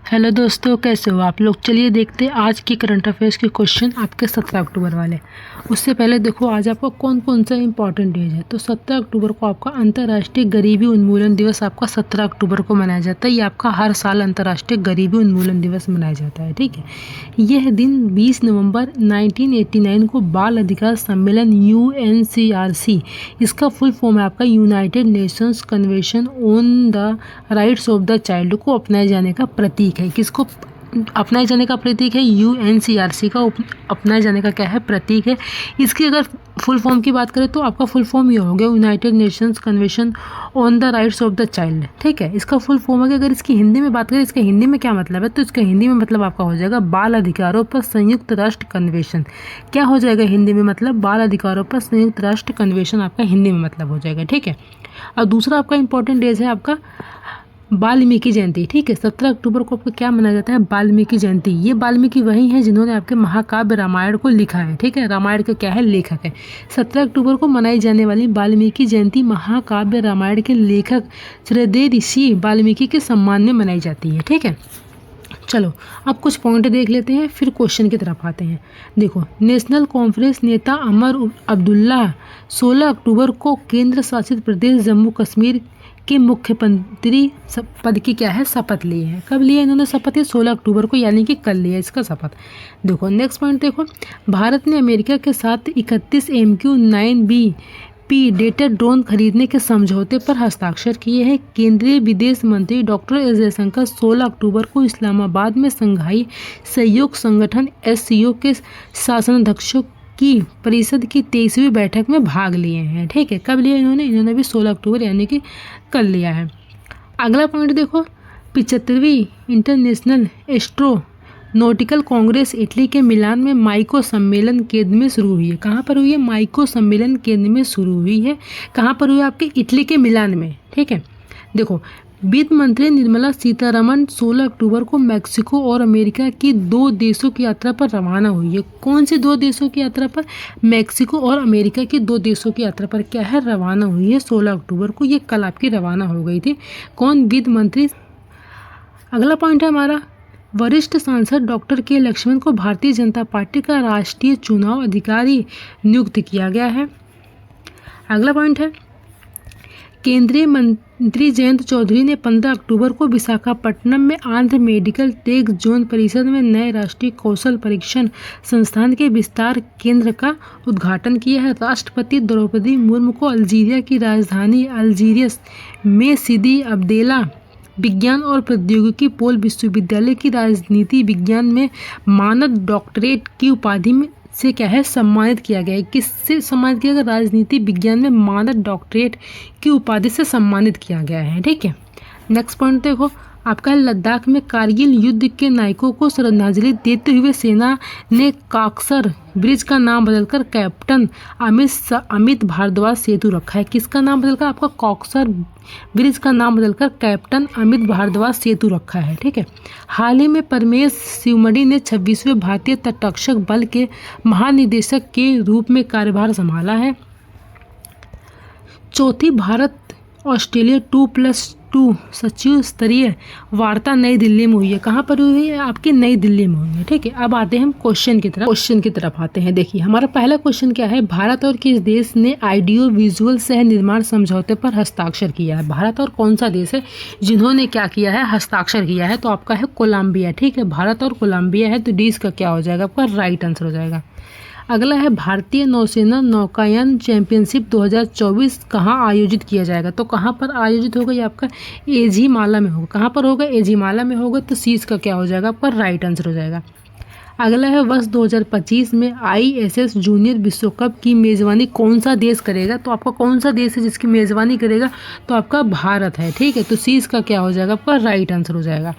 Hello दोस्तों, कैसे हो आप लोग। चलिए देखते हैं आज की करंट अफेयर्स के क्वेश्चन आपके 17 अक्टूबर वाले। उससे पहले देखो आज आपका कौन कौन सा इंपॉर्टेंट डेज है। तो 17 अक्टूबर को आपका अंतर्राष्ट्रीय गरीबी उन्मूलन दिवस आपका 17 अक्टूबर को मनाया जाता है। ये आपका हर साल अंतर्राष्ट्रीय गरीबी उन्मूलन दिवस मनाया जाता है, ठीक है। यह दिन 20 नवंबर 1989 को बाल अधिकार सम्मेलन UNCRC, इसका फुल फॉर्म है आपका United Nations convention on the rights of the child, को अपनाए जाने का प्रतीक है। किसको अपनाए जाने का प्रतीक है? UNCRC का अपनाए जाने का क्या है? प्रतीक है। इसकी अगर फुल फॉर्म की बात करें तो आपका फुल फॉर्म ये हो गया United Nations convention on the rights of the child, ठीक है। इसका फुल फॉर्म है। अगर इसकी हिंदी में बात करें, इसका हिंदी में क्या मतलब है, तो इसका हिंदी में मतलब आपका हो जाएगा बाल अधिकारों पर संयुक्त राष्ट्र कन्वेंशन। क्या हो जाएगा हिंदी में मतलब? बाल अधिकारों पर संयुक्त राष्ट्र कन्वेंशन आपका हिंदी में मतलब हो जाएगा, ठीक है। और दूसरा आपका इंपॉर्टेंट डेज है आपका वाल्मीकि जयंती, ठीक है। 17 अक्टूबर को आपको क्या मनाया जाता है? वाल्मीकि जयंती। ये वाल्मीकि वही हैं जिन्होंने आपके महाकाव्य रामायण को लिखा है, ठीक है। रामायण के क्या है? लेखक है। 17 अक्टूबर को मनाई जाने वाली वाल्मीकि जयंती महाकाव्य रामायण के लेखक श्रीदेव ऋषि वाल्मीकि के सम्मान में मनाई जाती है, ठीक है। चलो अब कुछ पॉइंट देख लेते हैं, फिर क्वेश्चन की तरफ आते हैं। देखो, नेशनल कॉन्फ्रेंस नेता अमर अब्दुल्ला 16 अक्टूबर को केंद्र शासित प्रदेश जम्मू कश्मीर के मुख्यमंत्री पद की क्या है? शपथ लिए हैं। कब लिए इन्होंने शपथ? है 16 अक्टूबर को, यानी कि कल लिया इसका शपथ। देखो नेक्स्ट पॉइंट देखो, भारत ने अमेरिका के साथ 31 MQ-9B डेटर ड्रोन खरीदने के समझौते पर हस्ताक्षर किए हैं। केंद्रीय विदेश मंत्री डॉक्टर एस जयशंकर 16 अक्टूबर को इस्लामाबाद में संघाई सहयोग संगठन SCO के शासनाध्यक्षों की परिषद की 23वीं बैठक में भाग लिए हैं, ठीक है। कब लिया इन्होंने भी 16 अक्टूबर यानी कि कल लिया है। अगला पॉइंट देखो, 75वीं इंटरनेशनल एस्ट्रोनॉटिकल कांग्रेस इटली के मिलान में माइको सम्मेलन केंद्र में शुरू हुई है। कहाँ पर हुई है? माइको सम्मेलन केंद्र में शुरू हुई है। कहाँ पर हुई है? आपके इटली के मिलान में, ठीक है। देखो, वित्त मंत्री निर्मला सीतारमण 16 अक्टूबर को मैक्सिको और अमेरिका की 2 देशों की यात्रा पर रवाना हुई है। कौन सी 2 देशों की यात्रा पर? मैक्सिको और अमेरिका की 2 देशों की यात्रा पर क्या है? रवाना हुई है 16 अक्टूबर को। ये कल आपकी रवाना हो गई थी। कौन? वित्त मंत्री। अगला पॉइंट है हमारा, वरिष्ठ सांसद डॉक्टर के लक्ष्मण को भारतीय जनता पार्टी का राष्ट्रीय चुनाव अधिकारी नियुक्त किया गया है। अगला पॉइंट है, केंद्रीय मंत्री जयंत चौधरी ने 15 अक्टूबर को विशाखापट्टनम में आंध्र मेडिकल टेक जोन परिसर में नए राष्ट्रीय कौशल परीक्षण संस्थान के विस्तार केंद्र का उद्घाटन किया है। राष्ट्रपति द्रौपदी मुर्मू को अल्जीरिया की राजधानी अल्जीरियस में सिदी अब्देला विज्ञान और प्रौद्योगिकी पोल विश्वविद्यालय की राजनीति विज्ञान में मानद डॉक्टरेट की उपाधि में से क्या है? सम्मानित किया गया है। किससे सम्मानित किया गया? राजनीति विज्ञान में मानद डॉक्टरेट की उपाधि से सम्मानित किया गया है, ठीक है। नेक्स्ट पॉइंट देखो, आपका लद्दाख में कारगिल युद्ध के नायकों को श्रद्धांजलि देते हुए सेना ने काक्सर ब्रिज का नाम बदलकर कैप्टन अमित भारद्वाज सेतु रखा है। किसका नाम बदलकर? आपका काक्सर ब्रिज का नाम बदलकर कैप्टन अमित भारद्वाज सेतु रखा है, ठीक है। हाल ही में परमेश शिवमणि ने 26वें भारतीय तटरक्षक बल के महानिदेशक के रूप में कार्यभार संभाला है। चौथी भारत ऑस्ट्रेलिया 2+2 सचिव स्तरीय वार्ता नई दिल्ली में हुई है। कहाँ पर हुई है? आपकी नई दिल्ली में हुई है, ठीक है। अब आते हैं हम क्वेश्चन की तरफ आते हैं। देखिए हमारा पहला क्वेश्चन क्या है, भारत और किस देश ने ऑडियो विजुअल सह निर्माण समझौते पर हस्ताक्षर किया है? भारत और कौन सा देश है जिन्होंने क्या किया है? हस्ताक्षर किया है। तो आपका है कोलंबिया, ठीक है। भारत और कोलंबिया है, तो डी इसका क्या हो जाएगा? आपका राइट आंसर हो जाएगा। अगला है, भारतीय नौसेना नौकायन चैंपियनशिप 2024 कहाँ आयोजित किया जाएगा? तो कहाँ पर आयोजित होगा? ये आपका एझिमाला में होगा। कहाँ पर होगा? एझिमाला में होगा। तो सी इसका क्या हो जाएगा? आपका राइट आंसर हो जाएगा। अगला है, वर्ष 2025 में ISS जूनियर विश्व कप की मेज़बानी कौन सा देश करेगा? तो आपका कौन सा देश है जिसकी मेज़बानी करेगा? तो आपका भारत है, ठीक है। तो सी इसका क्या हो जाएगा? आपका राइट आंसर हो जाएगा।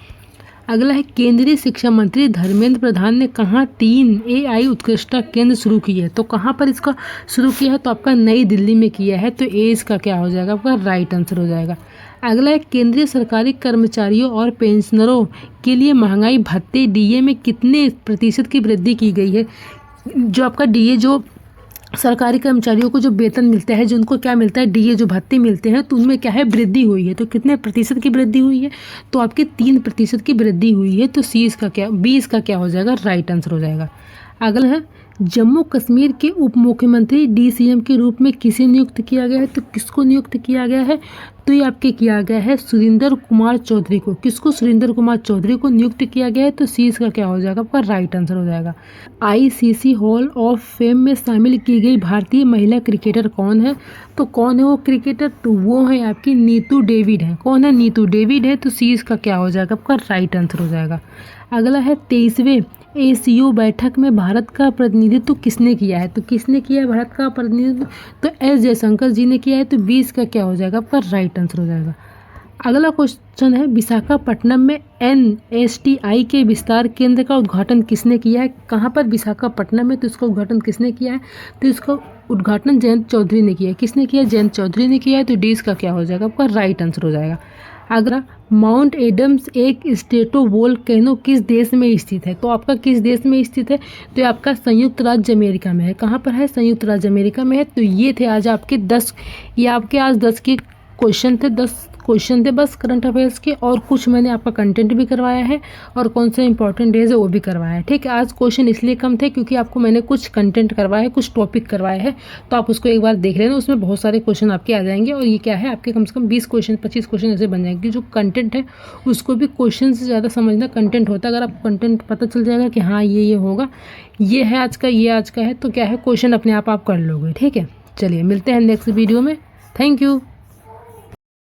अगला है, केंद्रीय शिक्षा मंत्री धर्मेंद्र प्रधान ने कहाँ 3 AI उत्कृष्टता केंद्र शुरू किए हैं? तो कहाँ पर इसका शुरू किया है? तो आपका नई दिल्ली में किया है। तो ए इसका क्या हो जाएगा? आपका राइट आंसर हो जाएगा। अगला है, केंद्रीय सरकारी कर्मचारियों और पेंशनरों के लिए महंगाई भत्ते DA में कितने % की वृद्धि की गई है? जो आपका DA जो सरकारी कर्मचारियों को जो वेतन मिलता है, जो उनको क्या मिलता है, डीए जो भत्ते मिलते हैं, तो उनमें क्या है, वृद्धि हुई है। तो कितने प्रतिशत की वृद्धि हुई है, तो आपकी 3% की वृद्धि हुई है। तो सी इसका क्या, बी इसका क्या हो जाएगा, राइट आंसर हो जाएगा। अगला है जम्मू कश्मीर के उप मुख्यमंत्री डीसीएम के रूप में किसे नियुक्त किया गया है, तो किसको नियुक्त किया गया है, तो ये आपके किया गया है सुरेंद्र कुमार चौधरी को। किसको, सुरेंद्र कुमार चौधरी को नियुक्त किया गया है। तो सी इसका क्या हो जाएगा, आपका राइट आंसर हो जाएगा। आईसीसी हॉल ऑफ फेम में शामिल की गई भारतीय महिला क्रिकेटर कौन है, तो कौन है वो क्रिकेटर, तो वो है आपकी नीतू डेविड है। कौन है, नीतू डेविड है। तो सी इसका क्या हो जाएगा, आपका राइट आंसर हो जाएगा। अगला है 23वें एसीओ बैठक में भारत का प्रतिनिधित्व किसने किया है, तो किसने किया है भारत का प्रतिनिधित्व, तो एस जयशंकर जी ने किया है। तो 20 का क्या हो जाएगा, आपका राइट आंसर हो जाएगा। अगला क्वेश्चन है विशाखापट्टनम में एनएसटीआई के विस्तार केंद्र का उद्घाटन किसने किया है। कहाँ पर, विशाखापट्टनम में। तो इसका उद्घाटन किसने किया है, तो इसका उद्घाटन जयंत चौधरी ने किया है। किसने किया, जयंत चौधरी ने किया है। तो डी इसका क्या हो जाएगा, आपका राइट आंसर हो जाएगा। अगला माउंट एडम्स एक स्ट्रेटोवोल्केनो किस देश में स्थित है, तो आपका किस देश में स्थित है, तो ये आपका संयुक्त राज्य अमेरिका में है। कहाँ पर है, संयुक्त राज्य अमेरिका में है। तो ये थे आज आपके 10, ये आपके आज 10 के क्वेश्चन थे, 10 क्वेश्चन थे बस करंट अफेयर्स के, और कुछ मैंने आपका कंटेंट भी करवाया है और कौन से इंपॉर्टेंट डेज है वो भी करवाया है। ठीक है, आज क्वेश्चन इसलिए कम थे क्योंकि आपको मैंने कुछ कंटेंट करवाया है, कुछ टॉपिक करवाए हैं, तो आप उसको एक बार देख लेना, उसमें बहुत सारे क्वेश्चन आपके आ जाएंगे। और ये क्या है, आपके कम से कम 20 क्वेश्चन 25 क्वेश्चन ऐसे बन जाएंगे। जो कंटेंट है उसको भी क्वेश्चन से ज़्यादा समझना कंटेंट होता है। अगर आपको कंटेंट पता चल जाएगा कि हाँ ये होगा, ये है आज का, ये आज का है, तो क्या है क्वेश्चन अपने आप कर लोगे। ठीक है, चलिए मिलते हैं नेक्स्ट वीडियो में। Thank you.